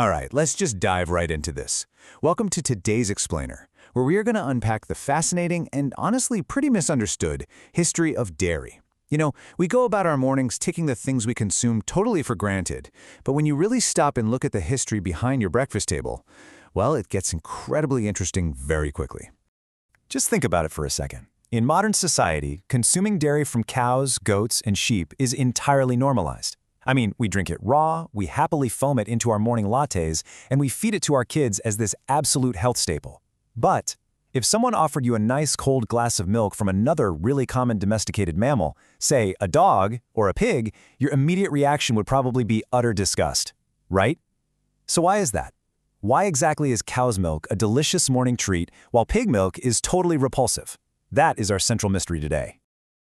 All right, let's just dive right into this. Welcome to today's Explainer, where we are going to unpack the fascinating and honestly pretty misunderstood history of dairy. We go about our mornings taking the things we consume totally for granted, but when you really stop and look at the history behind your breakfast table, well, it gets incredibly interesting very quickly. Just think about it for a second. In modern society, consuming dairy from cows, goats, and sheep is entirely normalized. I mean, we drink it raw, we happily foam it into our morning lattes, and we feed it to our kids as this absolute health staple. But if someone offered you a nice cold glass of milk from another really common domesticated mammal, say a dog or a pig, your immediate reaction would probably be utter disgust, right? So why is that? Why exactly is cow's milk a delicious morning treat while pig milk is totally repulsive? That is our central mystery today.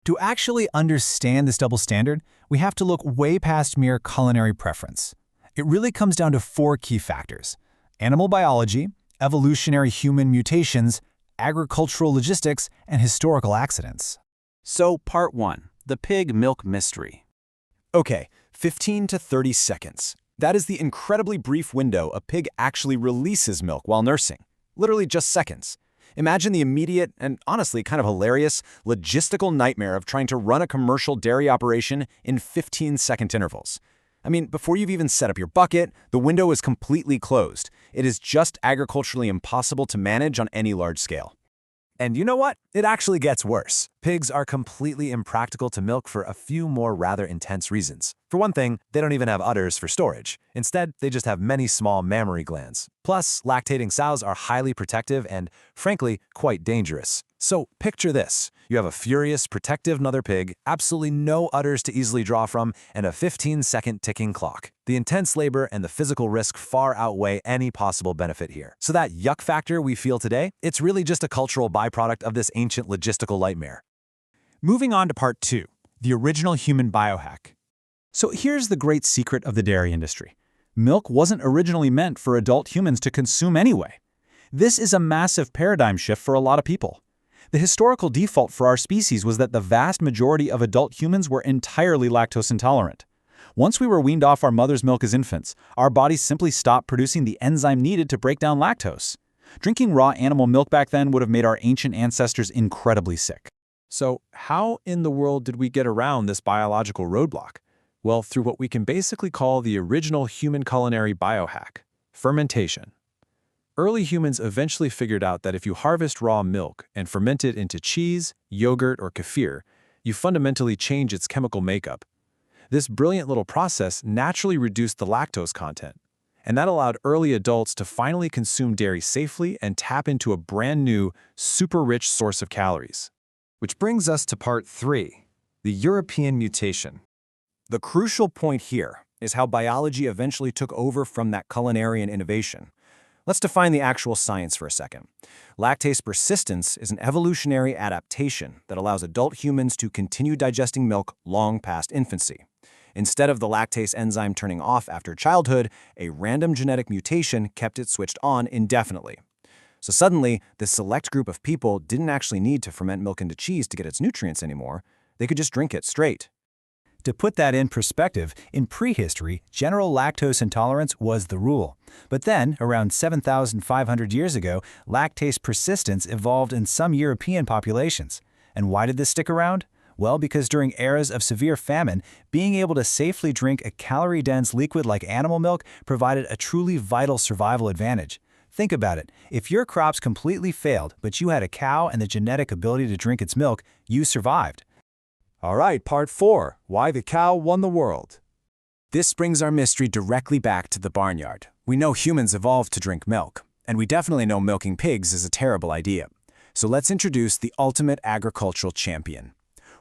To actually understand this double standard, we have to look way past mere culinary preference. It really comes down to four key factors: animal biology, evolutionary human mutations, agricultural logistics, and historical accidents. So, part 1, the pig milk mystery. Okay, 15 to 30 seconds. That is the incredibly brief window a pig actually releases milk while nursing. Literally just seconds. Imagine the immediate and honestly kind of hilarious logistical nightmare of trying to run a commercial dairy operation in 15-second intervals. I mean, before you've even set up your bucket, the window is completely closed. It is just agriculturally impossible to manage on any large scale. And you know what? It actually gets worse. Pigs are completely impractical to milk for a few more rather intense reasons. For one thing, they don't even have udders for storage. Instead, they just have many small mammary glands. Plus, lactating sows are highly protective and, frankly, quite dangerous. So picture this. You have a furious, protective mother pig, absolutely no udders to easily draw from, and a 15-second ticking clock. The intense labor and the physical risk far outweigh any possible benefit here. So that yuck factor we feel today, it's really just a cultural byproduct of this ancient logistical nightmare. Moving on to part 2, the original human biohack. So here's the great secret of the dairy industry. Milk wasn't originally meant for adult humans to consume anyway. This is a massive paradigm shift for a lot of people. The historical default for our species was that the vast majority of adult humans were entirely lactose intolerant. Once we were weaned off our mother's milk as infants, our bodies simply stopped producing the enzyme needed to break down lactose. Drinking raw animal milk back then would have made our ancient ancestors incredibly sick. So how in the world did we get around this biological roadblock? Well, through what we can basically call the original human culinary biohack, fermentation. Early humans eventually figured out that if you harvest raw milk and ferment it into cheese, yogurt, or kefir, you fundamentally change its chemical makeup. This brilliant little process naturally reduced the lactose content, and that allowed early adults to finally consume dairy safely and tap into a brand new, super rich source of calories. Which brings us to part 3, the European mutation. The crucial point here is how biology eventually took over from that culinary innovation. Let's define the actual science for a second. Lactase persistence is an evolutionary adaptation that allows adult humans to continue digesting milk long past infancy. Instead of the lactase enzyme turning off after childhood, a random genetic mutation kept it switched on indefinitely. So suddenly, this select group of people didn't actually need to ferment milk into cheese to get its nutrients anymore. They could just drink it straight. To put that in perspective, in prehistory, general lactose intolerance was the rule. But then, around 7,500 years ago, lactase persistence evolved in some European populations. And why did this stick around? Well, because during eras of severe famine, being able to safely drink a calorie-dense liquid like animal milk provided a truly vital survival advantage. Think about it. If your crops completely failed, but you had a cow and the genetic ability to drink its milk, you survived. All right, part 4, why the cow won the world. This brings our mystery directly back to the barnyard. We know humans evolved to drink milk, and we definitely know milking pigs is a terrible idea. So let's introduce the ultimate agricultural champion.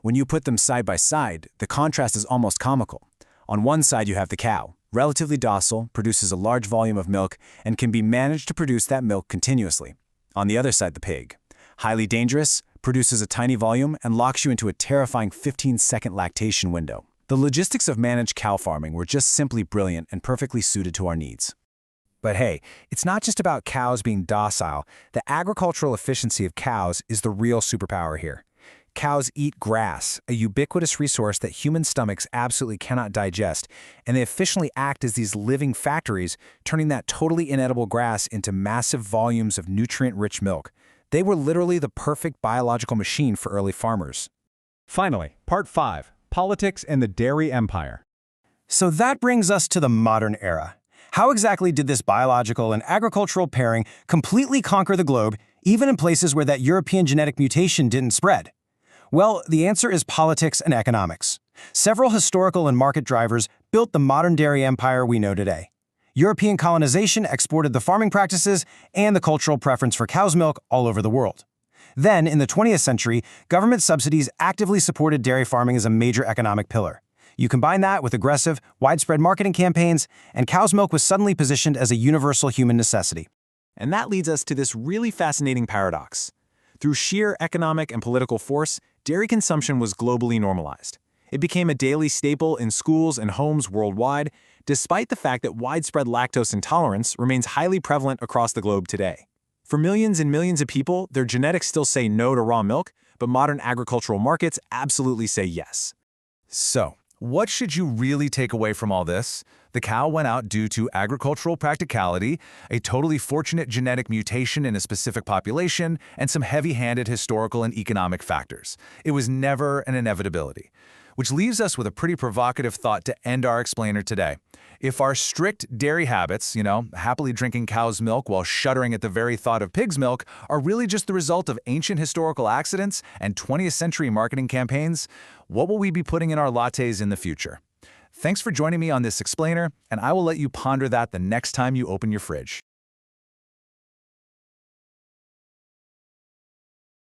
When you put them side by side, the contrast is almost comical. On one side you have the cow, relatively docile, produces a large volume of milk, and can be managed to produce that milk continuously. On the other side, the pig, highly dangerous, produces a tiny volume, and locks you into a terrifying 15-second lactation window. The logistics of managed cow farming were just simply brilliant and perfectly suited to our needs. But hey, it's not just about cows being docile. The agricultural efficiency of cows is the real superpower here. Cows eat grass, a ubiquitous resource that human stomachs absolutely cannot digest, and they efficiently act as these living factories, turning that totally inedible grass into massive volumes of nutrient-rich milk. They were literally the perfect biological machine for early farmers. Finally, Part 5, Politics and the Dairy Empire. So that brings us to the modern era. How exactly did this biological and agricultural pairing completely conquer the globe, even in places where that European genetic mutation didn't spread? Well, the answer is politics and economics. Several historical and market drivers built the modern dairy empire we know today. European colonization exported the farming practices and the cultural preference for cow's milk all over the world. Then, in the 20th century, government subsidies actively supported dairy farming as a major economic pillar. You combine that with aggressive, widespread marketing campaigns, and cow's milk was suddenly positioned as a universal human necessity. And that leads us to this really fascinating paradox. Through sheer economic and political force, dairy consumption was globally normalized. It became a daily staple in schools and homes worldwide, despite the fact that widespread lactose intolerance remains highly prevalent across the globe today. For millions and millions of people, their genetics still say no to raw milk, but modern agricultural markets absolutely say yes. So, what should you really take away from all this? The cow went out due to agricultural practicality, a totally fortunate genetic mutation in a specific population, and some heavy-handed historical and economic factors. It was never an inevitability. Which leaves us with a pretty provocative thought to end our explainer today. If our strict dairy habits, happily drinking cow's milk while shuddering at the very thought of pig's milk, are really just the result of ancient historical accidents and 20th century marketing campaigns, what will we be putting in our lattes in the future? Thanks for joining me on this explainer, and I will let you ponder that the next time you open your fridge.